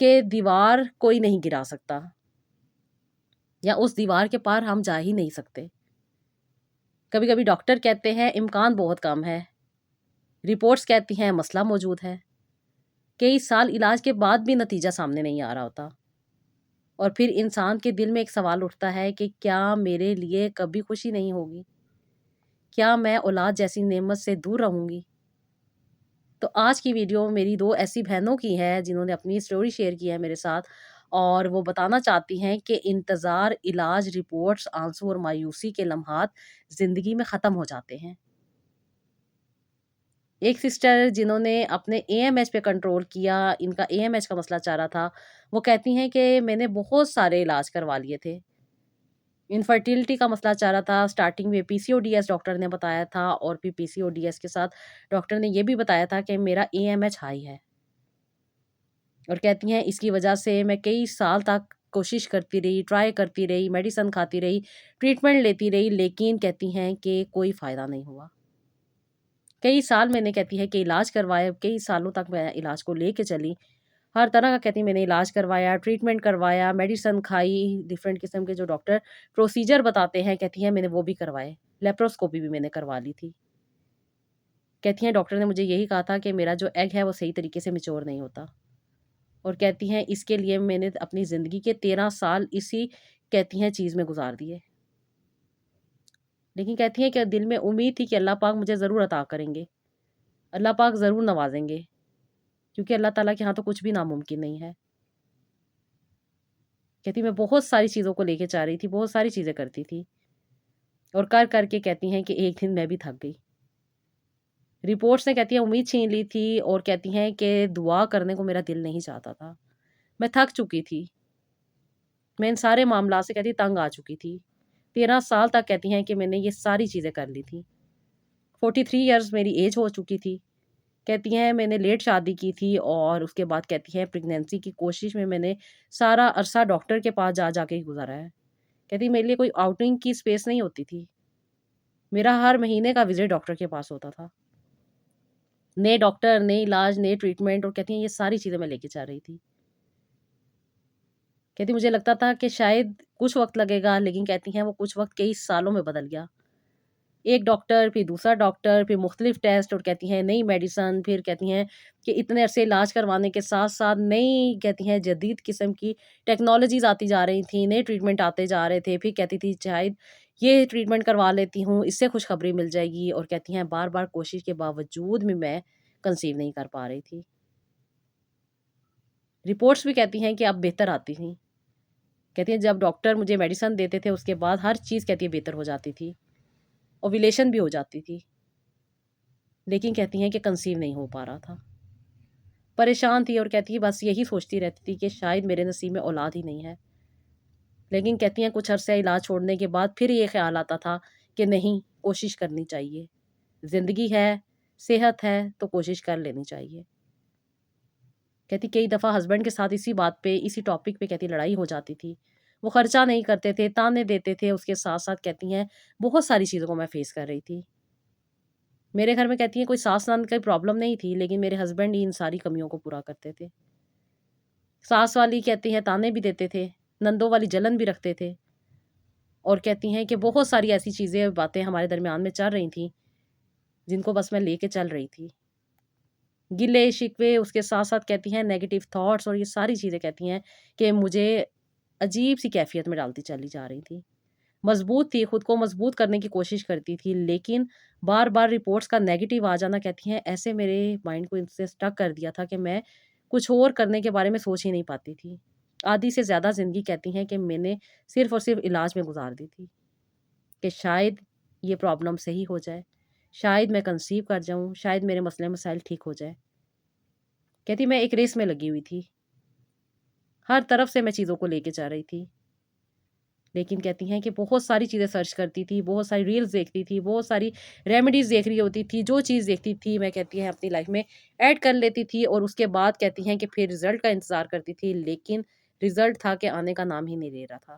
کہ دیوار کوئی نہیں گرا سکتا، یا اس دیوار کے پار ہم جا ہی نہیں سکتے۔ کبھی کبھی ڈاکٹر کہتے ہیں امکان بہت کم ہے، رپورٹس کہتی ہیں مسئلہ موجود ہے، کئی سال علاج کے بعد بھی نتیجہ سامنے نہیں آ رہا ہوتا، اور پھر انسان کے دل میں ایک سوال اٹھتا ہے کہ کیا میرے لیے کبھی خوشی نہیں ہوگی؟ کیا میں اولاد جیسی نعمت سے دور رہوں گی؟ تو آج کی ویڈیو میری 2 ایسی بہنوں کی ہے جنہوں نے اپنی اسٹوری شیئر کی ہے میرے ساتھ، اور وہ بتانا چاہتی ہیں کہ انتظار، علاج، رپورٹس، آنسو اور مایوسی کے لمحات زندگی میں ختم ہو جاتے ہیں۔ ایک سسٹر جنہوں نے اپنے اے ایم ایچ پہ کنٹرول کیا، ان کا اے ایم ایچ کا مسئلہ چل رہا تھا، وہ کہتی ہیں کہ میں نے بہت سارے علاج کروا لیے تھے۔ انفرٹیلٹی کا مسئلہ چل رہا تھا، سٹارٹنگ میں پی سی او ڈی ایس ڈاکٹر نے بتایا تھا، اور پھر پی سی او ڈی ایس کے ساتھ ڈاکٹر نے یہ بھی بتایا تھا کہ میرا اے ایم ایچ ہائی ہے، اور کہتی ہیں اس کی وجہ سے میں کئی سال تک کوشش کرتی رہی، ٹرائی کرتی رہی، میڈیسن کھاتی رہی، ٹریٹمنٹ لیتی رہی، لیکن کہتی ہیں کہ کوئی فائدہ نہیں ہوا۔ کئی سال میں نے کہتی ہے کہ علاج کروایا، کئی سالوں تک میں علاج کو لے کے چلی، ہر طرح کا کہتی میں نے علاج کروایا، ٹریٹمنٹ کروایا، میڈیسن کھائی، ڈیفرنٹ قسم کے جو ڈاکٹر پروسیجر بتاتے ہیں کہتی ہیں میں نے وہ بھی کروائے، لیپروسکوپی بھی میں نے کروا لی تھی۔ کہتی ہیں ڈاکٹر نے مجھے یہی کہا تھا کہ میرا جو ایگ ہے وہ صحیح طریقے سے میچور نہیں ہوتا، اور کہتی ہیں اس کے لیے میں نے اپنی زندگی کے 13 سال اسی کہتی ہیں چیز میں گزار دیے، لیکن کہتی ہیں کہ دل میں امید تھی کہ اللہ پاک مجھے ضرور عطا کریں گے، اللہ پاک ضرور نوازیں گے، کیونکہ اللہ تعالیٰ کے ہاں تو کچھ بھی ناممکن نہیں ہے۔ کہتی میں بہت ساری چیزوں کو لے کے چاہ رہی تھی، بہت ساری چیزیں کرتی تھی، اور کر کر کے کہتی ہیں کہ ایک دن میں بھی تھک گئی۔ رپورٹس نے کہتی ہیں امید چھین لی تھی، اور کہتی ہیں کہ دعا کرنے کو میرا دل نہیں چاہتا تھا، میں تھک چکی تھی، میں ان سارے معاملات سے کہتی تنگ آ چکی تھی۔ 13 سال تک کہتی ہیں کہ میں نے یہ ساری چیزیں کر لی تھی، 43 ایئرز میری ایج ہو چکی تھی۔ کہتی ہیں میں نے لیٹ شادی کی تھی، اور اس کے بعد کہتی ہیں پریگنینسی کی کوشش میں نے سارا عرصہ ڈاکٹر کے پاس جا کے ہی گزارا ہے۔ کہتی میرے لیے کوئی آؤٹنگ کی اسپیس نہیں ہوتی تھی، میرا ہر مہینے کا وزٹ ڈاکٹر کے پاس ہوتا تھا، نئے ڈاکٹر، نئے علاج، نئے ٹریٹمنٹ، اور کہتی ہیں یہ ساری چیزیں میں لے کے چاہ رہی تھی۔ کہتی مجھے لگتا تھا کہ شاید کچھ وقت لگے گا، لیکن کہتی ہیں وہ کچھ وقت کئی سالوں میں بدل گیا، ایک ڈاکٹر، پھر دوسرا ڈاکٹر، پھر مختلف ٹیسٹ، اور کہتی ہیں نئی میڈیسن، پھر کہتی ہیں کہ اتنے عرصے علاج کروانے کے ساتھ ساتھ نئی کہتی ہیں جدید قسم کی ٹیکنالوجیز آتی جا رہی تھیں، نئے ٹریٹمنٹ آتے جا رہے تھے، پھر کہتی تھی شاید یہ ٹریٹمنٹ کروا لیتی ہوں، اس سے خوشخبری مل جائے گی، اور کہتی ہیں بار بار کوشش کے باوجود بھی میں کنسیو نہیں کر پا رہی تھی۔ رپورٹس بھی کہتی ہیں کہ اب بہتر آتی تھیں، کہتی ہیں جب ڈاکٹر مجھے میڈیسن دیتے تھے اس کے بعد ہر چیز کہتی ہے بہتر ہو جاتی تھی، اوویلیشن بھی ہو جاتی تھی، لیکن کہتی ہیں کہ کنسیو نہیں ہو پا رہا تھا، پریشان تھی، اور کہتی ہے بس یہی سوچتی رہتی تھی کہ شاید میرے نصیب میں اولاد ہی نہیں ہے، لیکن کہتی ہیں کچھ عرصہ علاج چھوڑنے کے بعد پھر یہ خیال آتا تھا کہ نہیں، کوشش کرنی چاہیے، زندگی ہے، صحت ہے تو کوشش کر لینی چاہیے۔ کہتی کئی دفعہ ہسبینڈ کے ساتھ اسی بات پہ، اسی ٹاپک پہ کہتی لڑائی ہو جاتی تھی، وہ خرچہ نہیں کرتے تھے، تانے دیتے تھے، اس کے ساتھ ساتھ کہتی ہیں بہت ساری چیزوں کو میں فیس کر رہی تھی۔ میرے گھر میں کہتی ہیں کوئی ساس نند کی پرابلم نہیں تھی، لیکن میرے ہسبینڈ ہی ان ساری کمیوں کو پورا کرتے تھے۔ ساس والی کہتی ہیں تانے بھی دیتے تھے، نندوں والی جلن بھی رکھتے تھے، اور کہتی ہیں کہ بہت ساری ایسی چیزیں، باتیں ہمارے درمیان میں چل رہی تھیں جن کو بس میں لے کے چل رہی تھی، گلے شکوے، اس کے ساتھ ساتھ کہتی ہیں نیگیٹو تھاٹس، اور یہ ساری چیزیں کہتی ہیں کہ مجھے عجیب سی کیفیت میں ڈالتی چلی جا رہی تھی۔ مضبوط تھی، خود کو مضبوط کرنے کی کوشش کرتی تھی، لیکن بار بار رپورٹس کا نیگیٹو آ جانا کہتی ہیں ایسے میرے مائنڈ کو ان سے اسٹک کر دیا تھا کہ میں کچھ اور کرنے کے بارے میں سوچ ہی نہیں پاتی تھی۔ آدھی سے زیادہ زندگی کہتی ہیں کہ میں نے صرف اور صرف علاج میں گزار دی تھی کہ شاید یہ پرابلم صحیح ہو جائے، شاید میں کنسیو کر جاؤں، شاید میرے مسئلے مسائل ٹھیک ہو جائے۔ کہتی میں ایک ریس میں لگی ہوئی تھی، ہر طرف سے میں چیزوں کو لے کے جا رہی تھی، لیکن کہتی ہیں کہ بہت ساری چیزیں سرچ کرتی تھی، بہت ساری ریلز دیکھتی تھی، بہت ساری ریمیڈیز دیکھ رہی ہوتی تھی، جو چیز دیکھتی تھی میں کہتی ہیں اپنی لائف میں ایڈ کر لیتی تھی، اور اس کے بعد کہتی ہیں کہ پھر رزلٹ کا انتظار کرتی تھی، لیکن رزلٹ تھا کہ آنے کا نام ہی نہیں لے رہا تھا۔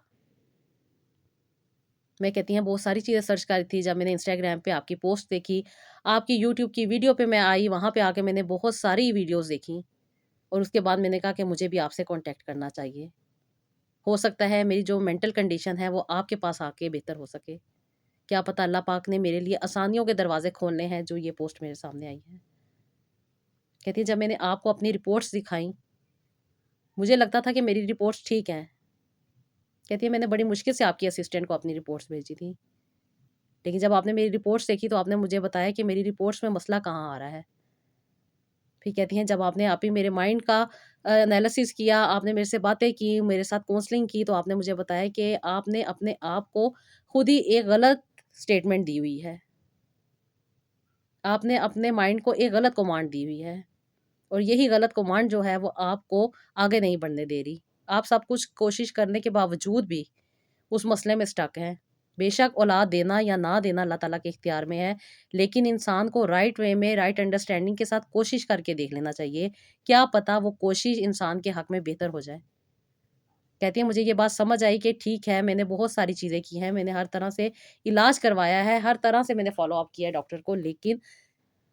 میں کہتی ہیں بہت ساری چیزیں سرچ کری تھی، جب میں نے انسٹاگرام پہ آپ کی پوسٹ دیکھی، آپ کی یوٹیوب کی ویڈیو پہ میں آئی، وہاں پہ آ کے میں نے بہت ساری ویڈیوز دیکھی، اور اس کے بعد میں نے کہا کہ مجھے بھی آپ سے کانٹیکٹ کرنا چاہیے، ہو سکتا ہے میری جو مینٹل کنڈیشن ہے وہ آپ کے پاس آ کے بہتر ہو سکے، کیا پتہ اللہ پاک نے میرے لیے آسانیوں کے دروازے کھولنے ہیں جو یہ پوسٹ میرے سامنے آئی ہے۔ کہتی ہے جب میں نے آپ کو اپنی رپورٹس دکھائیں، مجھے لگتا تھا کہ میری رپورٹس ٹھیک ہیں۔ کہتی ہے میں نے بڑی مشکل سے آپ کی اسسٹنٹ کو اپنی رپورٹس بھیجی تھی، لیکن جب آپ نے میری رپورٹس دیکھی تو آپ نے مجھے بتایا کہ میری رپورٹس میں مسئلہ کہاں آ رہا ہے۔ پھر کہتی ہیں جب آپ ہی میرے مائنڈ کا انالیسس کیا، آپ نے میرے سے باتیں کی، میرے ساتھ کونسلنگ کی، تو آپ نے مجھے بتایا کہ آپ نے اپنے آپ کو خود ہی ایک غلط اسٹیٹمنٹ دی ہوئی ہے، آپ نے اپنے مائنڈ کو ایک غلط کمانڈ دی ہوئی ہے، اور یہی غلط کمانڈ جو ہے وہ آپ کو آگے نہیں بڑھنے دے رہی۔ آپ سب کچھ کوشش کرنے کے باوجود بھی اس مسئلے میں اسٹک ہیں۔ بے شک اولاد دینا یا نہ دینا اللہ تعالیٰ کے اختیار میں ہے، لیکن انسان کو رائٹ وے میں رائٹ انڈرسٹینڈنگ کے ساتھ کوشش کر کے دیکھ لینا چاہیے، کیا پتہ وہ کوشش انسان کے حق میں بہتر ہو جائے۔ کہتی ہیں مجھے یہ بات سمجھ آئی کہ ٹھیک ہے، میں نے بہت ساری چیزیں کی ہیں، میں نے ہر طرح سے علاج کروایا ہے، ہر طرح سے میں نے فالو اپ کیا ہے ڈاکٹر کو، لیکن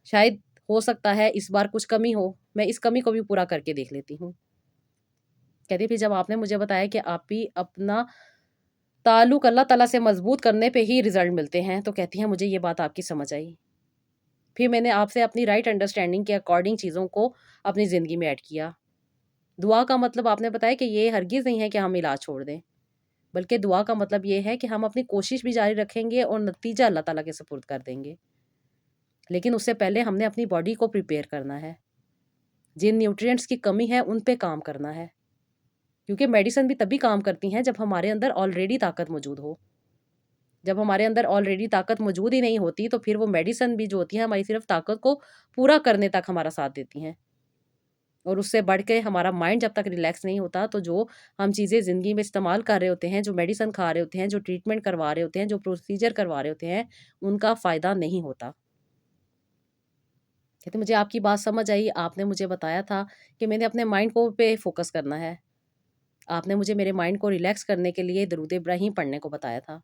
شاید ہو سکتا ہے اس بار کچھ کمی ہو، میں اس کمی کو بھی پورا کر کے دیکھ لیتی ہوں۔ کہتی ہے پھر جب آپ نے مجھے بتایا کہ آپ بھی اپنا تعلق اللہ تعالیٰ سے مضبوط کرنے پہ ہی رزلٹ ملتے ہیں، تو کہتی ہیں مجھے یہ بات آپ کی سمجھ آئی۔ پھر میں نے آپ سے اپنی رائٹ انڈرسٹینڈنگ کے اکارڈنگ چیزوں کو اپنی زندگی میں ایڈ کیا۔ دعا کا مطلب آپ نے بتایا کہ یہ ہرگز نہیں ہے کہ ہم علاج چھوڑ دیں، بلکہ دعا کا مطلب یہ ہے کہ ہم اپنی کوشش بھی جاری رکھیں گے اور نتیجہ اللہ تعالیٰ کے سپرد کر دیں گے، لیکن اس سے پہلے ہم نے اپنی باڈی کو پریپیئر کرنا ہے، جن نیوٹرینٹس کی کمی ہے ان پہ کام کرنا ہے، کیونکہ میڈیسن بھی تبھی کام کرتی ہیں جب ہمارے اندر آلریڈی طاقت موجود ہو۔ جب ہمارے اندر آلریڈی طاقت موجود ہی نہیں ہوتی تو پھر وہ میڈیسن بھی جو ہوتی ہیں ہماری صرف طاقت کو پورا کرنے تک ہمارا ساتھ دیتی ہیں، اور اس سے بڑھ کے ہمارا مائنڈ جب تک ریلیکس نہیں ہوتا تو جو ہم چیزیں زندگی میں استعمال کر رہے ہوتے ہیں، جو میڈیسن کھا رہے ہوتے ہیں، جو ٹریٹمنٹ کروا رہے ہوتے ہیں، جو پروسیجر کروا رہے ہوتے ہیں، ان کا فائدہ نہیں ہوتا۔ کہتے مجھے آپ کی بات سمجھ آئی، آپ نے مجھے بتایا تھا کہ میں نے اپنے مائنڈ کو پہ فوکس کرنا ہے، آپ نے مجھے میرے مائنڈ کو ریلیکس کرنے کے لیے درود ابراہیم پڑھنے کو بتایا تھا۔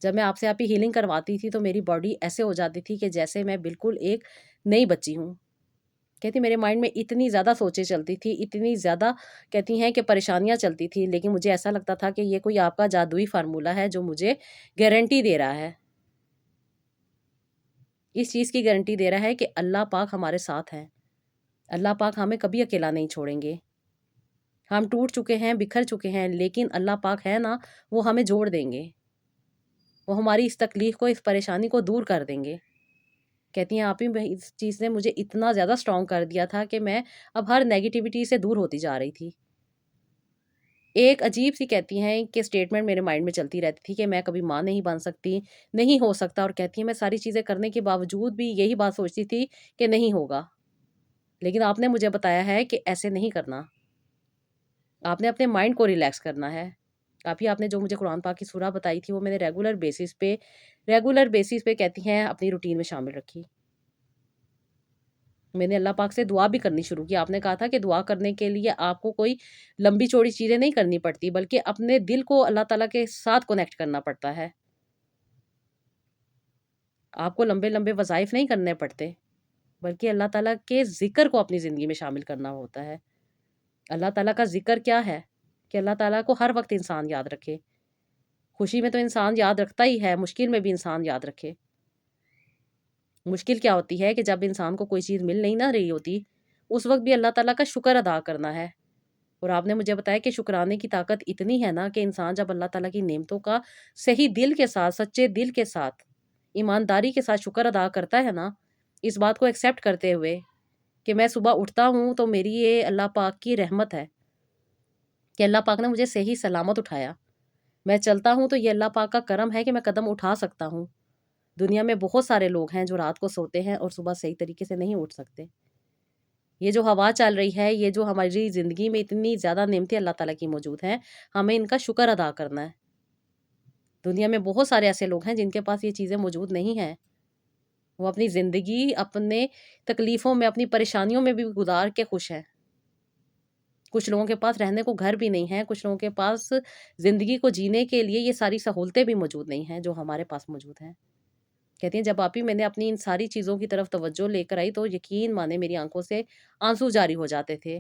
جب میں آپ سے آپ ہی ہیلنگ کرواتی تھی تو میری باڈی ایسے ہو جاتی تھی کہ جیسے میں بالکل ایک نئی بچی ہوں۔ کہتی میرے مائنڈ میں اتنی زیادہ سوچیں چلتی تھی، اتنی زیادہ کہتی ہیں کہ پریشانیاں چلتی تھی، لیکن مجھے ایسا لگتا تھا کہ یہ کوئی آپ کا جادوئی فارمولہ ہے جو مجھے گارنٹی دے رہا ہے، اس چیز کی گارنٹی دے رہا ہے کہ اللہ پاک ہمارے ساتھ ہیں، اللہ پاک ہمیں کبھی اکیلا نہیں چھوڑیں گے۔ ہم ٹوٹ چکے ہیں، بکھر چکے ہیں، لیکن اللہ پاک ہے نا، وہ ہمیں جوڑ دیں گے، وہ ہماری اس تکلیف کو، اس پریشانی کو دور کر دیں گے۔ کہتی ہیں آپ ہی اس چیز نے مجھے اتنا زیادہ اسٹرانگ کر دیا تھا کہ میں اب ہر نیگیٹیوٹی سے دور ہوتی جا رہی تھی۔ ایک عجیب سی کہتی ہیں کہ اسٹیٹمنٹ میرے مائنڈ میں چلتی رہتی تھی کہ میں کبھی ماں نہیں بن سکتی، نہیں ہو سکتا، اور کہتی ہیں میں ساری چیزیں کرنے کے باوجود بھی یہی بات سوچتی تھی کہ نہیں ہوگا، لیکن آپ نے مجھے بتایا ہے کہ ایسے نہیں کرنا، آپ نے اپنے مائنڈ کو ریلیکس کرنا ہے۔ آپ نے جو مجھے قرآن پاک کی سورہ بتائی تھی وہ میں نے ریگولر بیسس پہ کہتی ہیں اپنی روٹین میں شامل رکھی۔ میں نے اللہ پاک سے دعا بھی کرنی شروع کی۔ آپ نے کہا تھا کہ دعا کرنے کے لیے آپ کو کوئی لمبی چوڑی چیزیں نہیں کرنی پڑتی، بلکہ اپنے دل کو اللہ تعالیٰ کے ساتھ کنیکٹ کرنا پڑتا ہے۔ آپ کو لمبے لمبے وظائف نہیں کرنے پڑتے، بلکہ اللہ تعالیٰ کے ذکر کو اپنی زندگی میں شامل کرنا ہوتا ہے۔ اللہ تعالیٰ کا ذکر کیا ہے کہ اللہ تعالیٰ کو ہر وقت انسان یاد رکھے، خوشی میں تو انسان یاد رکھتا ہی ہے، مشکل میں بھی انسان یاد رکھے۔ مشکل کیا ہوتی ہے کہ جب انسان کو کوئی چیز مل نہیں نہ رہی ہوتی، اس وقت بھی اللہ تعالیٰ کا شکر ادا کرنا ہے۔ اور آپ نے مجھے بتایا کہ شکرانے کی طاقت اتنی ہے نا کہ انسان جب اللہ تعالیٰ کی نعمتوں کا صحیح دل کے ساتھ، سچے دل کے ساتھ، ایمانداری کے ساتھ شکر ادا کرتا ہے نا، اس بات کو ایکسیپٹ کرتے ہوئے کہ میں صبح اٹھتا ہوں تو میری یہ اللہ پاک کی رحمت ہے کہ اللہ پاک نے مجھے صحیح سلامت اٹھایا، میں چلتا ہوں تو یہ اللہ پاک کا کرم ہے کہ میں قدم اٹھا سکتا ہوں۔ دنیا میں بہت سارے لوگ ہیں جو رات کو سوتے ہیں اور صبح صحیح طریقے سے نہیں اٹھ سکتے۔ یہ جو ہوا چل رہی ہے، یہ جو ہماری زندگی میں اتنی زیادہ نعمتیں اللہ تعالیٰ کی موجود ہیں، ہمیں ان کا شکر ادا کرنا ہے۔ دنیا میں بہت سارے ایسے لوگ ہیں جن کے پاس یہ چیزیں موجود نہیں ہیں، وہ اپنی زندگی اپنے تکلیفوں میں، اپنی پریشانیوں میں بھی گزار کے خوش ہیں۔ کچھ لوگوں کے پاس رہنے کو گھر بھی نہیں ہے، کچھ لوگوں کے پاس زندگی کو جینے کے لیے یہ ساری سہولتیں بھی موجود نہیں ہیں جو ہمارے پاس موجود ہیں۔ کہتی ہیں جب آپی میں نے اپنی ان ساری چیزوں کی طرف توجہ لے کر آئی تو یقین مانے میری آنکھوں سے آنسو جاری ہو جاتے تھے۔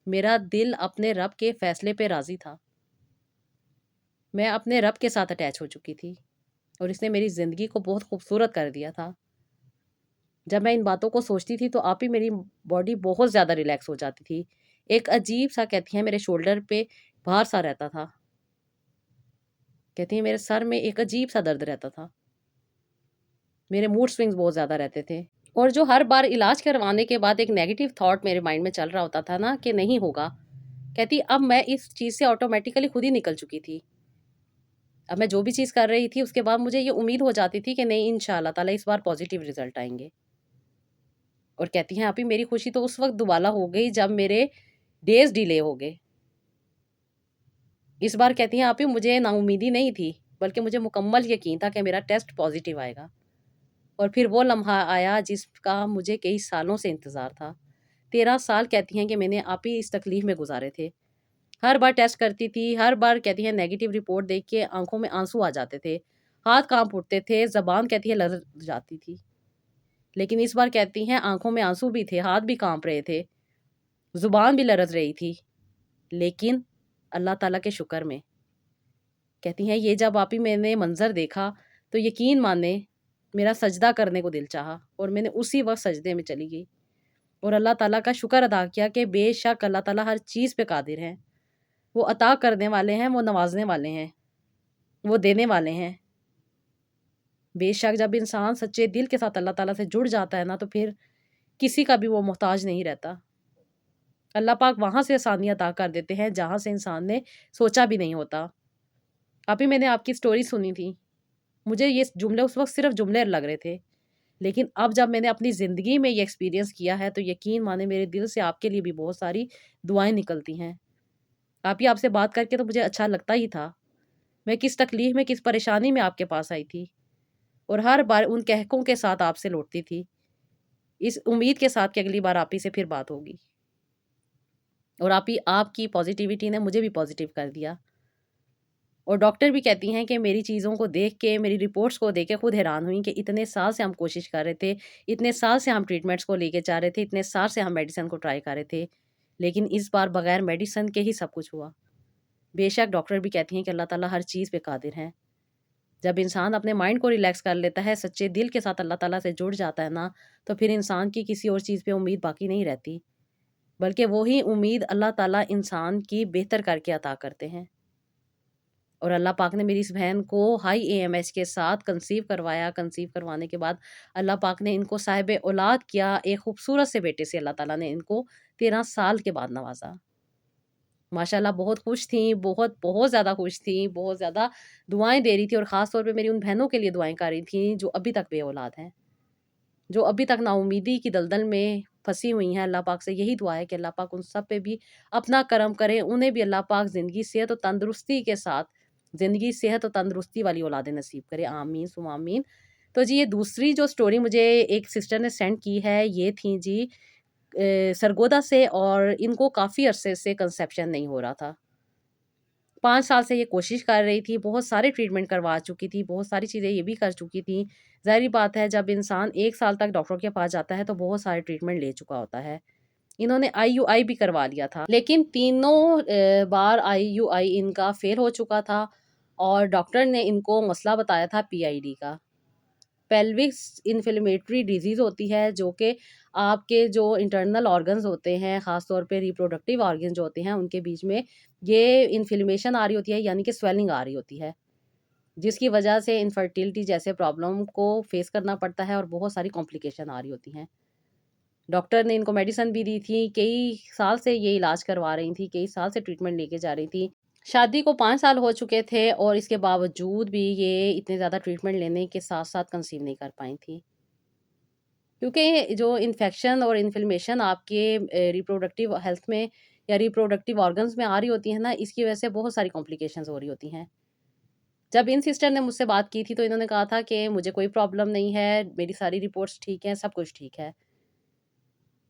میرا دل اپنے رب کے فیصلے پہ راضی تھا۔ میں اپنے رب کے ساتھ اٹیچ ہو چکی تھی اور اس نے میری زندگی کو بہت خوبصورت کر دیا تھا۔ جب میں ان باتوں کو سوچتی تھی تو آپ ہی میری باڈی بہت زیادہ ریلیکس ہو جاتی تھی۔ ایک عجیب سا کہتی ہیں میرے شولڈر پہ بھار سا رہتا تھا۔ کہتی ہیں میرے سر میں ایک عجیب سا درد رہتا تھا۔ میرے موڈ سوئنگز بہت زیادہ رہتے تھے اور جو ہر بار علاج کروانے کے بعد ایک نیگیٹو تھاٹ میرے مائنڈ میں چل رہا ہوتا تھا نا کہ نہیں ہوگا، کہتی اب میں اس چیز سے آٹومیٹیکلی خود ہی نکل چکی تھی۔ اب میں جو بھی چیز کر رہی تھی اس کے بعد مجھے یہ امید ہو جاتی تھی کہ نہیں انشاءاللہ تعالیٰ اس بار پازیٹیو رزلٹ آئیں گے۔ اور کہتی ہیں آپ ہی میری خوشی تو اس وقت دوبالا ہو گئی جب میرے ڈیز ڈیلے ہو گئے۔ اس بار کہتی ہیں آپ ہی مجھے نا امیدی نہیں تھی بلکہ مجھے مکمل یقین تھا کہ میرا ٹیسٹ پازیٹیو آئے گا۔ اور پھر وہ لمحہ آیا جس کا مجھے کئی سالوں سے انتظار تھا۔ 13 سال کہتی ہیں کہ میں نے آپ ہی اس تکلیف میں گزارے تھے۔ ہر بار ٹیسٹ کرتی تھی، ہر بار کہتی ہیں نیگیٹو رپورٹ دیکھ کے آنکھوں میں آنسو آ جاتے تھے، ہاتھ کانپ اٹھتے تھے، زبان کہتی ہے لرز جاتی تھی۔ لیکن اس بار کہتی ہیں آنکھوں میں آنسو بھی تھے، ہاتھ بھی کانپ رہے تھے، زبان بھی لرز رہی تھی، لیکن اللہ تعالیٰ کے شکر میں۔ کہتی ہیں یہ جب آپ ہی میں نے منظر دیکھا تو یقین مانے میرا سجدہ کرنے کو دل چاہا اور میں نے اسی وقت سجدے میں چلی گئی اور اللہ تعالیٰ کا شکر ادا کیا کہ بے شک اللہ تعالیٰ ہر چیز پہ قادر ہیں، وہ عطا کرنے والے ہیں، وہ نوازنے والے ہیں، وہ دینے والے ہیں۔ بے شک جب انسان سچے دل کے ساتھ اللہ تعالیٰ سے جڑ جاتا ہے نا تو پھر کسی کا بھی وہ محتاج نہیں رہتا۔ اللہ پاک وہاں سے آسانی عطا کر دیتے ہیں جہاں سے انسان نے سوچا بھی نہیں ہوتا۔ ابھی میں نے آپ کی سٹوری سنی تھی، مجھے یہ جملے اس وقت صرف جملے لگ رہے تھے، لیکن اب جب میں نے اپنی زندگی میں یہ ایکسپیرینس کیا ہے تو یقین مانے میرے دل سے آپ کے لیے بھی بہت ساری دعائیں نکلتی ہیں۔ آپ سے بات کر کے تو مجھے اچھا لگتا ہی تھا۔ میں کس تکلیف میں کس پریشانی میں آپ کے پاس آئی تھی اور ہر بار ان کہکوں کے ساتھ آپ سے لوٹتی تھی اس امید کے ساتھ کہ اگلی بار آپ ہی سے پھر بات ہوگی، اور آپ کی پازیٹیوٹی نے مجھے بھی پازیٹیو کر دیا۔ اور ڈاکٹر بھی کہتی ہیں کہ میری چیزوں کو دیکھ کے، میری رپورٹس کو دیکھ کے خود حیران ہوئی کہ اتنے سال سے ہم کوشش کر رہے تھے، اتنے سال سے ہم ٹریٹمنٹس کو لے کے جا رہے تھے، اتنے سال سے ہم میڈیسن کو ٹرائی کر رہے تھے، لیکن اس بار بغیر میڈیسن کے ہی سب کچھ ہوا۔ بے شک ڈاکٹر بھی کہتی ہیں کہ اللہ تعالیٰ ہر چیز پہ قادر ہیں۔ جب انسان اپنے مائنڈ کو ریلیکس کر لیتا ہے، سچے دل کے ساتھ اللہ تعالیٰ سے جڑ جاتا ہے نا، تو پھر انسان کی کسی اور چیز پہ امید باقی نہیں رہتی، بلکہ وہی امید اللہ تعالیٰ انسان کی بہتر کر کے عطا کرتے ہیں۔ اور اللہ پاک نے میری اس بہن کو ہائی AMH کے ساتھ کنسیو کروایا۔ کنسیو کروانے کے بعد اللہ پاک نے ان کو صاحب اولاد کیا، ایک خوبصورت سے بیٹے سے اللہ تعالیٰ نے ان کو 13 سال کے بعد نوازا۔ ماشاءاللہ بہت خوش تھیں، بہت بہت زیادہ خوش تھیں، بہت زیادہ دعائیں دے رہی تھی، اور خاص طور پہ میری ان بہنوں کے لیے دعائیں کر رہی تھیں جو ابھی تک بے اولاد ہیں، جو ابھی تک نا امیدی کی دلدل میں پھنسی ہوئی ہیں۔ اللہ پاک سے یہی دعا ہے کہ اللہ پاک ان سب پہ بھی اپنا کرم کرے، انہیں بھی اللہ پاک زندگی صحت و تندرستی کے ساتھ زندگی صحت و تندرستی والی اولادیں نصیب کرے، آمین ثم آمین۔ تو جی یہ دوسری جو سٹوری مجھے ایک سسٹر نے سینڈ کی ہے، یہ تھیں جی سرگودا سے، اور ان کو کافی عرصے سے کنسیپشن نہیں ہو رہا تھا۔ 5 سال سے یہ کوشش کر رہی تھی، بہت سارے ٹریٹمنٹ کروا چکی تھی، بہت ساری چیزیں یہ بھی کر چکی تھیں۔ ظاہری بات ہے جب انسان 1 سال تک ڈاکٹر کے پاس جاتا ہے تو بہت سارے ٹریٹمنٹ لے چکا ہوتا ہے۔ انہوں نے IUI بھی کروا لیا تھا، لیکن تینوں بار IUI ان کا فیل ہو چکا تھا، اور ڈاکٹر نے ان کو مسئلہ بتایا تھا PID کا، پیلوکس انفلیمیٹری ڈیزیز ہوتی ہے، جو کہ آپ کے جو انٹرنل آرگنز ہوتے ہیں، خاص طور پہ ریپروڈکٹیو آرگن جو ہوتے ہیں، ان کے بیچ میں یہ انفلیمیشن آ رہی ہوتی ہے، یعنی کہ سویلنگ آ رہی ہوتی ہے، جس کی وجہ سے انفرٹیلٹی جیسے پرابلم کو فیس کرنا پڑتا ہے اور بہت ساری کمپلیکیشن آ رہی ہوتی ہیں۔ ڈاکٹر نے ان کو میڈیسن بھی دی تھی، کئی سال سے یہ علاج کروا رہی تھی، کئی سال سے ٹریٹمنٹ لے کے جا رہی تھی۔ شادی کو 5 سال ہو چکے تھے اور اس کے باوجود بھی یہ اتنے زیادہ ٹریٹمنٹ لینے کے ساتھ ساتھ کنسیو نہیں کر پائی تھی، کیونکہ جو انفیکشن اور انفلمیشن آپ کے ریپروڈکٹیو ہیلتھ میں یا ریپروڈکٹیو آرگنز میں آ رہی ہوتی ہیں نا، اس کی وجہ سے بہت ساری کمپلیکیشنز ہو رہی ہوتی ہیں۔ جب ان سسٹر نے مجھ سے بات کی تھی تو انہوں نے کہا تھا کہ مجھے کوئی پرابلم نہیں ہے، میری ساری رپورٹس ٹھیک ہیں، سب کچھ ٹھیک ہے۔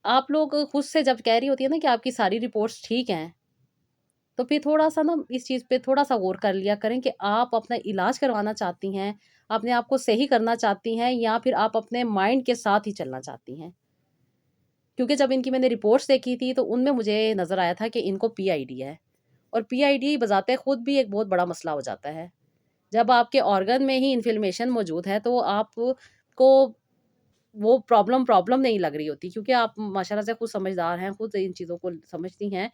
آپ لوگ خود سے جب کہہ رہی ہوتی ہے نا کہ آپ کی ساری رپورٹس ٹھیک ہیں، تو پھر تھوڑا سا نا اس چیز پہ تھوڑا سا غور کر لیا کریں کہ آپ اپنا علاج کروانا چاہتی ہیں، اپنے آپ کو صحیح کرنا چاہتی ہیں یا پھر آپ اپنے مائنڈ کے ساتھ ہی چلنا چاہتی ہیں؟ کیونکہ جب ان کی میں نے رپورٹس دیکھی تھی تو ان میں مجھے نظر آیا تھا کہ ان کو پی آئی ڈی ہے، اور پی آئی ڈی بذات خود بھی ایک بہت بڑا مسئلہ ہو جاتا ہے۔ جب آپ کے آرگن میں ہی انفلمیشن موجود ہے تو آپ کو وہ پرابلم نہیں لگ رہی ہوتی، کیونکہ آپ ماشاء اللہ سے خود سمجھدار ہیں، خود ان چیزوں کو سمجھتی ہیں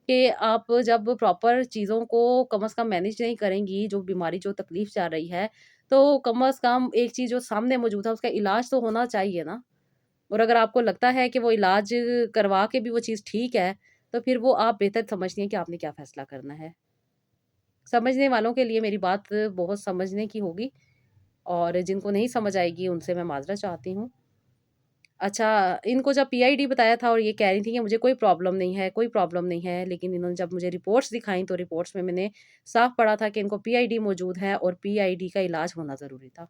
کہ آپ جب پراپر چیزوں کو کم از کم مینیج نہیں کریں گی، جو بیماری جو تکلیف چل رہی ہے، تو کم از کم ایک چیز جو سامنے موجود ہے اس کا علاج تو ہونا چاہیے نا۔ اور اگر آپ کو لگتا ہے کہ وہ علاج کروا کے بھی وہ چیز ٹھیک ہے، تو پھر وہ آپ بہتر سمجھتی ہیں کہ آپ نے کیا فیصلہ کرنا ہے۔ سمجھنے والوں کے لیے میری بات بہت سمجھنے کی ہوگی، اور جن کو نہیں سمجھ آئے گی ان سے میں معذرت چاہتی ہوں۔ اچھا، ان کو جب پی آئی ڈی بتایا تھا اور یہ کہہ رہی تھیں کہ مجھے کوئی پرابلم نہیں ہے، کوئی پرابلم نہیں ہے، لیکن انہوں نے جب مجھے رپورٹس دکھائیں تو رپورٹس میں نے صاف پڑھا تھا کہ ان کو پی آئی ڈی موجود ہے اور پی آئی ڈی کا علاج ہونا ضروری تھا۔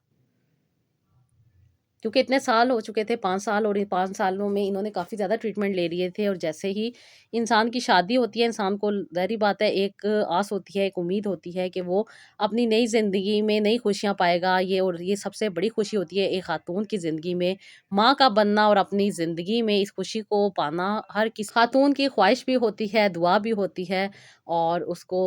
کیونکہ اتنے سال ہو چکے تھے، 5 سال، اور 5 سالوں میں انہوں نے کافی زیادہ ٹریٹمنٹ لے لیے تھے، اور جیسے ہی انسان کی شادی ہوتی ہے، انسان کو ظاہری بات ہے ایک آس ہوتی ہے، ایک امید ہوتی ہے کہ وہ اپنی نئی زندگی میں نئی خوشیاں پائے گا، اور یہ سب سے بڑی خوشی ہوتی ہے ایک خاتون کی زندگی میں ماں کا بننا، اور اپنی زندگی میں اس خوشی کو پانا ہر کسی خاتون کی خواہش بھی ہوتی ہے، دعا بھی ہوتی ہے، اور اس کو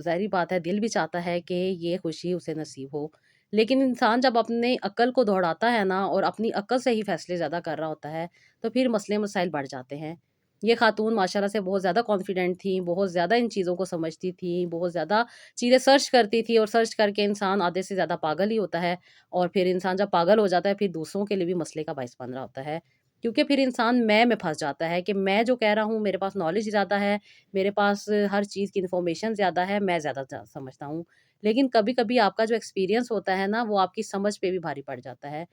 ظاہری بات ہے دل بھی چاہتا ہے کہ یہ خوشی اسے نصیب ہو۔ لیکن انسان جب اپنے عقل کو دوڑاتا ہے نا، اور اپنی عقل سے ہی فیصلے زیادہ کر رہا ہوتا ہے، تو پھر مسئلے مسائل بڑھ جاتے ہیں۔ یہ خاتون ماشاءاللہ سے بہت زیادہ کانفیڈنٹ تھیں، بہت زیادہ ان چیزوں کو سمجھتی تھیں، بہت زیادہ چیزیں سرچ کرتی تھی، اور سرچ کر کے انسان آدھے سے زیادہ پاگل ہی ہوتا ہے، اور پھر انسان جب پاگل ہو جاتا ہے پھر دوسروں کے لیے بھی مسئلے کا باعث بن رہا ہوتا ہے، کیونکہ پھر انسان میں پھنس جاتا ہے کہ میں جو کہہ رہا ہوں، میرے پاس نالج زیادہ ہے، میرے پاس ہر چیز کی انفارمیشن زیادہ ہے، میں زیادہ سمجھتا ہوں۔ لیکن کبھی کبھی آپ کا جو ایکسپیرینس ہوتا ہے نا، وہ آپ کی سمجھ پہ بھی بھاری پڑ جاتا ہے۔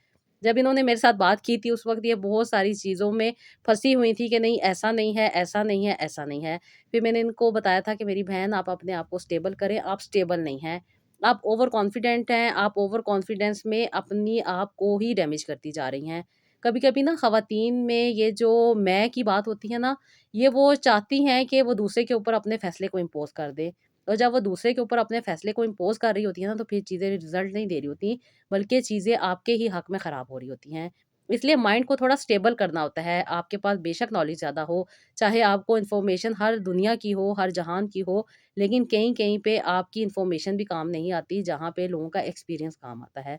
جب انہوں نے میرے ساتھ بات کی تھی اس وقت یہ بہت ساری چیزوں میں پھنسی ہوئی تھی کہ نہیں ایسا نہیں ہے، ایسا نہیں ہے، ایسا نہیں ہے۔ پھر میں نے ان کو بتایا تھا کہ میری بہن آپ اپنے آپ کو اسٹیبل کریں، آپ اسٹیبل نہیں ہیں، آپ اوور کانفیڈنٹ ہیں، آپ اوور کانفیڈنس میں اپنی آپ کو ہی ڈیمیج کرتی جا رہی ہیں۔ کبھی کبھی نا خواتین میں یہ جو میں کی بات ہوتی ہے نا، یہ وہ چاہتی ہیں کہ وہ دوسرے کے اوپر اپنے فیصلے کو امپوز کر دے، اور جب وہ دوسرے کے اوپر اپنے فیصلے کو امپوز کر رہی ہوتی ہے نا، تو پھر چیزیں رزلٹ نہیں دے رہی ہوتی، بلکہ چیزیں آپ کے ہی حق میں خراب ہو رہی ہوتی ہیں۔ اس لیے مائنڈ کو تھوڑا اسٹیبل کرنا ہوتا ہے۔ آپ کے پاس بے شک نالج زیادہ ہو، چاہے آپ کو انفارمیشن ہر دنیا کی ہو، ہر جہان کی ہو، لیکن کہیں کہیں پہ آپ کی انفارمیشن بھی کام نہیں آتی، جہاں پہ لوگوں کا ایکسپیرینس کام آتا ہے۔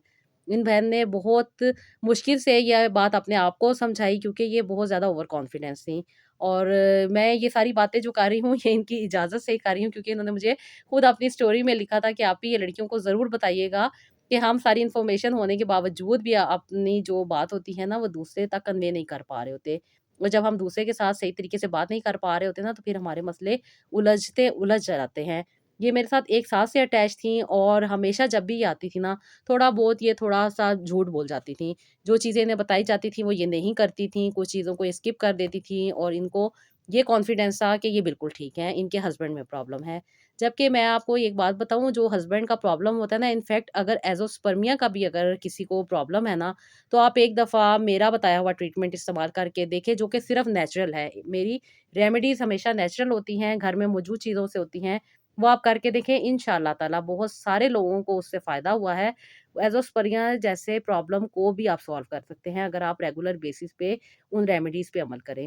ان بہن نے بہت مشکل سے یہ بات اپنے آپ کو سمجھائی، کیونکہ یہ بہت زیادہ اوور کانفیڈنس تھیں، اور میں یہ ساری باتیں جو کر رہی ہوں یہ ان کی اجازت سے ہی کر رہی ہوں، کیونکہ انہوں نے مجھے خود اپنی اسٹوری میں لکھا تھا کہ آپ بھی یہ لڑکیوں کو ضرور بتائیے گا کہ ہم ساری انفارمیشن ہونے کے باوجود بھی اپنی جو بات ہوتی ہے نا وہ دوسرے تک کنوے نہیں کر پا رہے ہوتے، اور جب ہم دوسرے کے ساتھ صحیح طریقے سے بات نہیں کر پا رہے ہوتے نا، تو پھر ہمارے مسئلے الجھ جاتے ہیں۔ یہ میرے ساتھ ایک ساتھ سے اٹیچ تھیں، اور ہمیشہ جب بھی یہ آتی تھی نا، تھوڑا بہت یہ تھوڑا سا جھوٹ بول جاتی تھیں، جو چیزیں انہیں بتائی جاتی تھیں وہ یہ نہیں کرتی تھیں، کچھ چیزوں کو اسکپ کر دیتی تھیں، اور ان کو یہ کانفیڈنس تھا کہ یہ بالکل ٹھیک ہے، ان کے ہسبینڈ میں پرابلم ہے۔ جبکہ میں آپ کو ایک بات بتاؤں، جو ہسبینڈ کا پرابلم ہوتا ہے نا، انفیکٹ اگر ایزوسپرمیا کا بھی اگر کسی کو پرابلم ہے نا، تو آپ ایک دفعہ میرا بتایا ہوا ٹریٹمنٹ استعمال کر کے دیکھیں، جو کہ صرف نیچرل ہے۔ میری ریمیڈیز ہمیشہ نیچرل ہوتی ہیں، گھر میں موجود چیزوں سے ہوتی ہیں، وہ آپ کر کے دیکھیں، انشاءاللہ تعالی بہت سارے لوگوں کو اس سے فائدہ ہوا ہے۔ ایزوسپرمیا جیسے پرابلم کو بھی آپ سالو کر سکتے ہیں اگر آپ ریگولر بیسس پہ ان ریمیڈیز پہ عمل کریں۔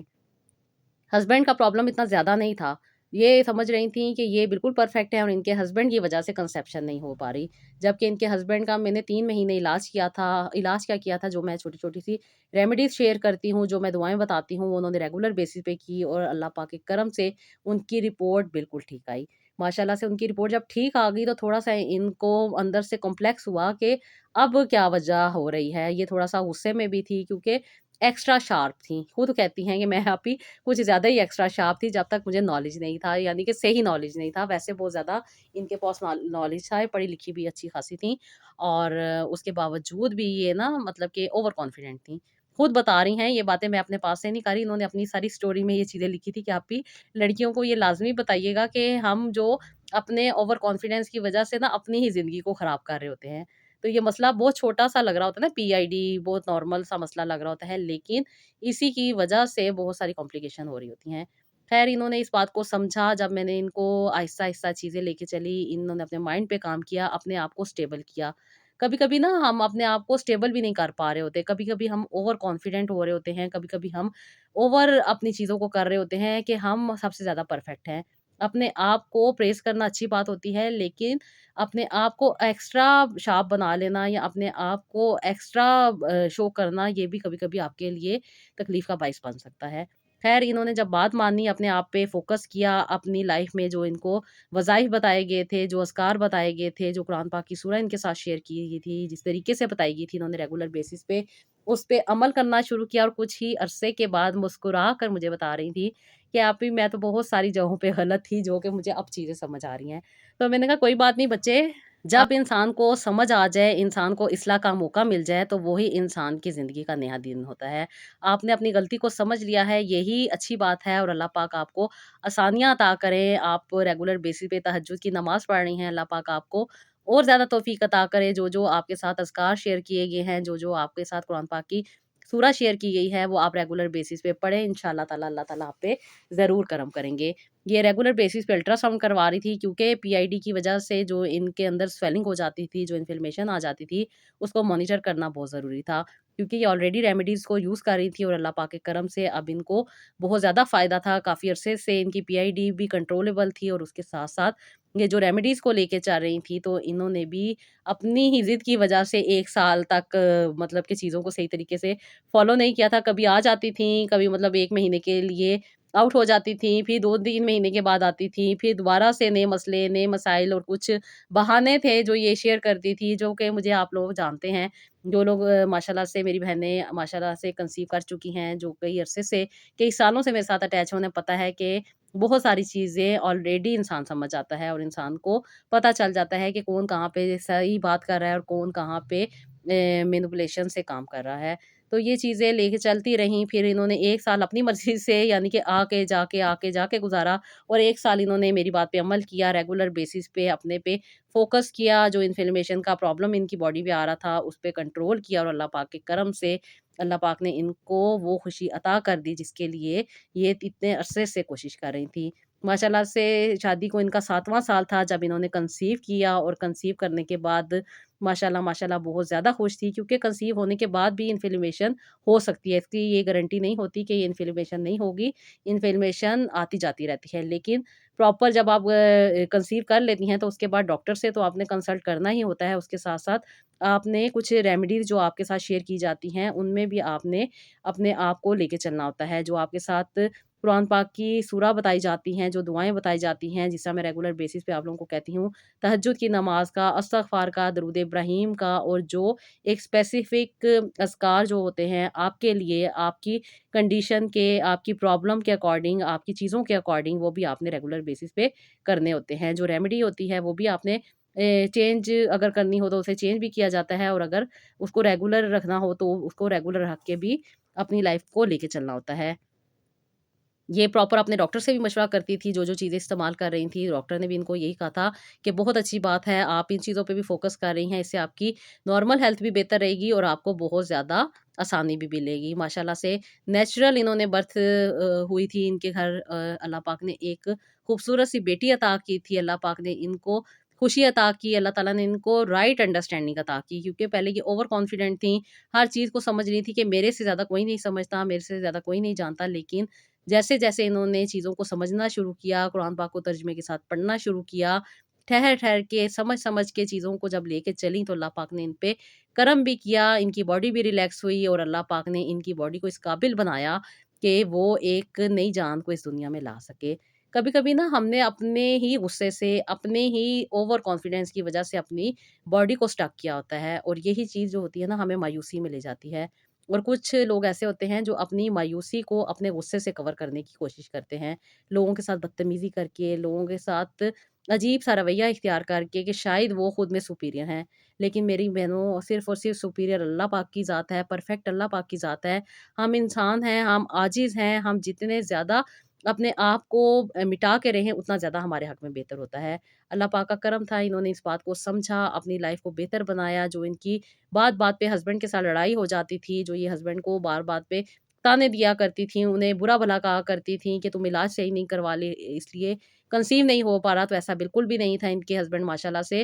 ہسبینڈ کا پرابلم اتنا زیادہ نہیں تھا، یہ سمجھ رہی تھیں کہ یہ بالکل پرفیکٹ ہے، اور ان کے ہسبینڈ کی وجہ سے کنسیپشن نہیں ہو پا رہی، جبکہ ان کے ہسبینڈ کا میں نے 3 مہینے علاج کیا تھا۔ علاج کیا کیا تھا، جو میں چھوٹی چھوٹی سی ریمیڈیز شیئر کرتی ہوں، جو میں دعائیں بتاتی ہوں، وہ انہوں نے ریگولر بیسس پہ کی، اور اللہ پاک کے کرم سے ان کی رپورٹ بالکل ٹھیک آئی۔ ماشاءاللہ سے ان کی رپورٹ جب ٹھیک آ گئی تو تھوڑا سا ان کو اندر سے کمپلیکس ہوا کہ اب کیا وجہ ہو رہی ہے، یہ تھوڑا سا غصے میں بھی تھی، کیونکہ ایکسٹرا شارپ تھیں، خود کہتی ہیں کہ میں آپ ہی کچھ زیادہ ہی ایکسٹرا شارپ تھی، جب تک مجھے نالج نہیں تھا، یعنی کہ صحیح نالج نہیں تھا۔ ویسے بہت زیادہ ان کے پاس نالج تھا، پڑھی لکھی بھی اچھی خاصی تھیں، اور اس کے باوجود بھی یہ نا مطلب کہ اوور کانفیڈنٹ تھیں۔ خود بتا رہی ہیں، یہ باتیں میں اپنے پاس سے نہیں کر رہی، انہوں نے اپنی ساری اسٹوری میں یہ چیزیں لکھی تھی کہ آپ بھی لڑکیوں کو یہ لازمی بتائیے گا کہ ہم جو اپنے اوور کانفیڈنس کی وجہ سے نا اپنی ہی زندگی کو خراب کر رہے ہوتے ہیں۔ تو یہ مسئلہ بہت چھوٹا سا لگ رہا ہوتا ہے نا، پی آئی ڈی بہت نارمل سا مسئلہ لگ رہا ہوتا ہے، لیکن اسی کی وجہ سے بہت ساری کمپلیکیشن ہو رہی ہوتی ہیں۔ خیر انہوں نے اس بات کو سمجھا، جب میں نے ان کو آہستہ آہستہ چیزیں لے کے چلی، انہوں نے اپنے مائنڈ پہ کام کیا، اپنے آپ کو اسٹیبل کیا۔ کبھی کبھی نا ہم اپنے آپ کو اسٹیبل بھی نہیں کر پا رہے ہوتے، کبھی کبھی ہم اوور کانفیڈنٹ ہو رہے ہوتے ہیں، کبھی کبھی ہم اوور اپنی چیزوں کو کر رہے ہوتے ہیں کہ ہم سب سے زیادہ پرفیکٹ ہیں۔ اپنے آپ کو پریز کرنا اچھی بات ہوتی ہے، لیکن اپنے آپ کو ایکسٹرا شارپ بنا لینا یا اپنے آپ کو ایکسٹرا شو کرنا، یہ بھی کبھی کبھی آپ کے لیے تکلیف کا باعث بن سکتا ہے۔ خیر انہوں نے جب بات مانی، اپنے آپ پہ فوکس کیا، اپنی لائف میں جو ان کو وظائف بتائے گئے تھے، جو اذکار بتائے گئے تھے، جو قرآن پاک کی سورہ ان کے ساتھ شیئر کی گئی تھی، جس طریقے سے بتائی گئی تھی انہوں نے ریگولر بیسس پہ، اس پہ عمل کرنا شروع کیا، اور کچھ ہی عرصے کے بعد مسکرا کر مجھے بتا رہی تھی کہ آپی میں تو بہت ساری جگہوں پہ غلط تھی جو کہ مجھے اب چیزیں سمجھ آ رہی ہیں۔ تو میں نے کہا کوئی بات نہیں بچے، جب انسان کو سمجھ آ جائے، انسان کو اصلاح کا موقع مل جائے تو وہی انسان کی زندگی کا نیا دن ہوتا ہے۔ آپ نے اپنی غلطی کو سمجھ لیا ہے، یہی اچھی بات ہے، اور اللہ پاک آپ کو آسانیاں عطا کریں۔ آپ ریگولر بیسس پہ تہجد کی نماز پڑھ رہی ہیں، اللہ پاک آپ کو اور زیادہ توفیق عطا کرے۔ جو آپ کے ساتھ اذکار شیئر کیے گئے ہیں، جو آپ کے ساتھ قرآن پاک کی سورہ شیئر کی گئی ہے، وہ آپ ریگولر بیسس پہ پڑھیں، انشاءاللہ تعالی اللہ تعالیٰ آپ پہ ضرور کرم کریں گے۔ یہ ریگولر بیسس پہ الٹرا ساؤنڈ کروا رہی تھی کیونکہ پی آئی ڈی کی وجہ سے جو ان کے اندر سویلنگ ہو جاتی تھی، جو انفلمیشن آ جاتی تھی، اس کو مانیٹر کرنا بہت ضروری تھا، کیونکہ یہ آلریڈی ریمیڈیز کو یوز کر رہی تھی، اور اللہ پاک کے کرم سے اب ان کو بہت زیادہ فائدہ تھا۔ کافی عرصے سے ان کی پی آئی ڈی بھی کنٹرولبل تھی، اور اس کے ساتھ ساتھ یہ جو ریمیڈیز کو لے کے چل رہی تھی، تو انہوں نے بھی اپنی ہی ضد کی وجہ سے 1 سال تک مطلب کہ چیزوں کو صحیح طریقے سے فالو نہیں کیا تھا۔ کبھی آ جاتی تھیں، کبھی مطلب 1 مہینے کے لیے آؤٹ ہو جاتی تھیں، پھر 2-3 مہینے کے بعد آتی تھیں، پھر دوبارہ سے نئے مسئلے، نئے مسائل اور کچھ بہانے تھے جو یہ شیئر کرتی تھی، جو کہ مجھے آپ لوگ جانتے ہیں، جو لوگ ماشاءاللہ سے میری بہنیں ماشاءاللہ سے کنسیو کر چکی ہیں، جو کئی عرصے سے، کئی سالوں سے میرے ساتھ اٹیچ ہیں، انہیں پتہ ہے کہ بہت ساری چیزیں آلریڈی انسان سمجھ جاتا ہے، اور انسان کو پتہ چل جاتا ہے کہ کون کہاں پہ صحیح بات کر رہا ہے اور کون کہاں پہ مینپولیشن سے کام کر رہا ہے۔ تو یہ چیزیں لے کے چلتی رہیں، پھر انہوں نے 1 سال اپنی مرضی سے یعنی کہ آ کے جا کے گزارا، اور 1 سال انہوں نے میری بات پہ عمل کیا، ریگولر بیسس پہ اپنے پہ فوکس کیا، جو انفلمیشن کا پرابلم ان کی باڈی پہ آ رہا تھا اس پہ کنٹرول کیا، اور اللہ پاک کے کرم سے اللہ پاک نے ان کو وہ خوشی عطا کر دی جس کے لیے یہ اتنے عرصے سے کوشش کر رہی تھی۔ ماشاءاللہ سے شادی کو ان کا 7واں سال تھا جب انہوں نے کنسیو کیا، اور کنسیو کرنے کے بعد ماشاءاللہ ماشاءاللہ بہت زیادہ خوش تھی، کیونکہ کنسیو ہونے کے بعد بھی انفلمیشن ہو سکتی ہے، اس کی یہ گارنٹی نہیں ہوتی کہ یہ انفلمیشن نہیں ہوگی، انفلمیشن آتی جاتی رہتی ہے، لیکن پراپر جب آپ کنسیو کر لیتی ہیں تو اس کے بعد ڈاکٹر سے تو آپ نے کنسلٹ کرنا ہی ہوتا ہے، اس کے ساتھ ساتھ آپ نے کچھ ریمیڈیز جو آپ کے ساتھ شیئر کی جاتی ہیں ان میں بھی آپ نے اپنے آپ کو لے کے چلنا ہوتا ہے، جو آپ کے ساتھ قرآن پاک کی سورہ بتائی جاتی ہیں، جو دعائیں بتائی جاتی ہیں، جس طرح میں ریگولر بیسس پہ آپ لوگوں کو کہتی ہوں، تہجد کی نماز کا، استغفار کا، درود ابراہیم کا، اور جو ایک اسپیسیفک اذکار جو ہوتے ہیں آپ کے لیے، آپ کی کنڈیشن کے، آپ کی پرابلم کے اکارڈنگ، آپ کی چیزوں کے اکارڈنگ، وہ بھی آپ نے ریگولر بیسس پہ کرنے ہوتے ہیں۔ جو ریمیڈی ہوتی ہے وہ بھی آپ نے چینج اگر کرنی ہو تو اسے چینج بھی کیا جاتا ہے، اور اگر اس کو ریگولر رکھنا ہو تو اس کو ریگولر رکھ کے بھی اپنی لائف کو لے کے چلنا ہوتا ہے۔ یہ پراپر اپنے ڈاکٹر سے بھی مشورہ کرتی تھی، جو چیزیں استعمال کر رہی تھیں، ڈاکٹر نے بھی ان کو یہی کہا تھا کہ بہت اچھی بات ہے، آپ ان چیزوں پہ بھی فوکس کر رہی ہیں، اس سے آپ کی نارمل ہیلتھ بھی بہتر رہے گی، اور آپ کو بہت زیادہ آسانی بھی ملے گی۔ ماشاءاللہ سے نیچرل انہوں نے برتھ ہوئی تھی ان کے گھر، اللہ پاک نے ایک خوبصورت سی بیٹی عطا کی تھی، اللہ پاک نے ان کو خوشی عطا کی، اللہ تعالیٰ نے ان کو رائٹ انڈرسٹینڈنگ عطا کی، کیونکہ پہلے یہ اوور کانفیڈنٹ تھیں، ہر چیز کو سمجھ رہی تھی کہ میرے سے زیادہ کوئی نہیں سمجھتا، میرے سے زیادہ کوئی نہیں جانتا، لیکن جیسے جیسے انہوں نے چیزوں کو سمجھنا شروع کیا، قرآن پاک کو ترجمے کے ساتھ پڑھنا شروع کیا، ٹھہر ٹھہر کے سمجھ کے چیزوں کو جب لے کے چلیں تو اللہ پاک نے ان پہ کرم بھی کیا، ان کی باڈی بھی ریلیکس ہوئی، اور اللہ پاک نے ان کی باڈی کو اس قابل بنایا کہ وہ ایک نئی جان کو اس دنیا میں لا سکے۔ کبھی کبھی نا ہم نے اپنے ہی غصے سے، اپنے ہی اوور کانفیڈنس کی وجہ سے اپنی باڈی کو اسٹک کیا ہوتا ہے، اور یہی چیز جو ہوتی ہے نا ہمیں مایوسی میں لے جاتی ہے، اور کچھ لوگ ایسے ہوتے ہیں جو اپنی مایوسی کو اپنے غصے سے کور کرنے کی کوشش کرتے ہیں، لوگوں کے ساتھ بدتمیزی کر کے، لوگوں کے ساتھ عجیب سا رویہ اختیار کر کے کہ شاید وہ خود میں سپیریئر ہیں، لیکن میری بہنوں صرف اور صرف سپیریئر اللہ پاک کی ذات ہے، پرفیکٹ اللہ پاک کی ذات ہے۔ ہم انسان ہیں، ہم عاجز ہیں، ہم جتنے زیادہ اپنے آپ کو مٹا کے رہیں اتنا زیادہ ہمارے حق میں بہتر ہوتا ہے۔ اللہ پاک کا کرم تھا، انہوں نے اس بات کو سمجھا، اپنی لائف کو بہتر بنایا، جو ان کی بات بات پہ ہسبینڈ کے ساتھ لڑائی ہو جاتی تھی، جو یہ ہسبینڈ کو بار بات پہ تانے دیا کرتی تھیں، انہیں برا بھلا کہا کرتی تھیں کہ تم علاج صحیح نہیں کروا لے اس لیے کنسیو نہیں ہو پا رہا، تو ایسا بالکل بھی نہیں تھا، ان کے ہسبینڈ ماشاءاللہ سے